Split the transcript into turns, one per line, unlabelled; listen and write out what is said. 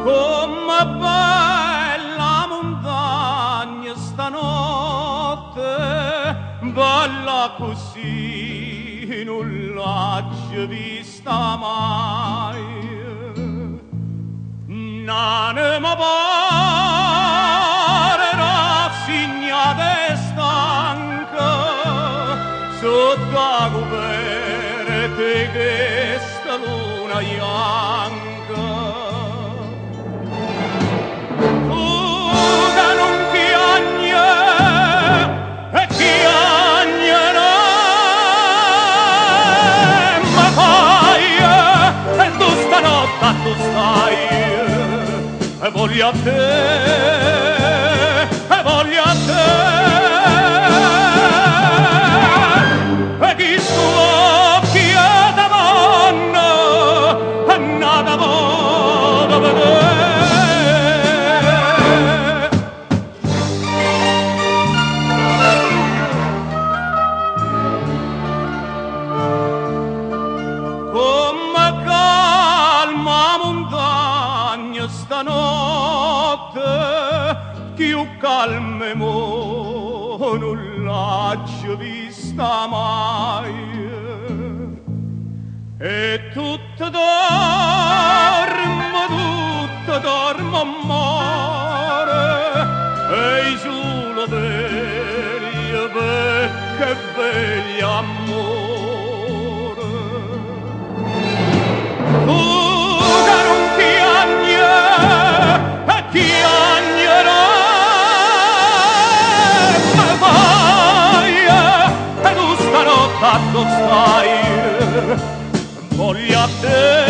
Come bella montagna stanotte, bella così non l'ho vista mai. N'anima pare rassegnata e stanca sotto la coperta che sta luna bianca. Tu che non piagne e piagnerai, ma fai e tu stanotte tu stai. E voglio a te, e voglio a te, e chi suocchi e davanno, e nada voglio vedere. Come calma montagna stanotte, più calme mo non l'ho vista mai. E tutto dormo amore, e solo veglia perché veglia amore. Tu che non piagne e piagnerai, ma vai e tu stanotte tu stai. Voglio a te,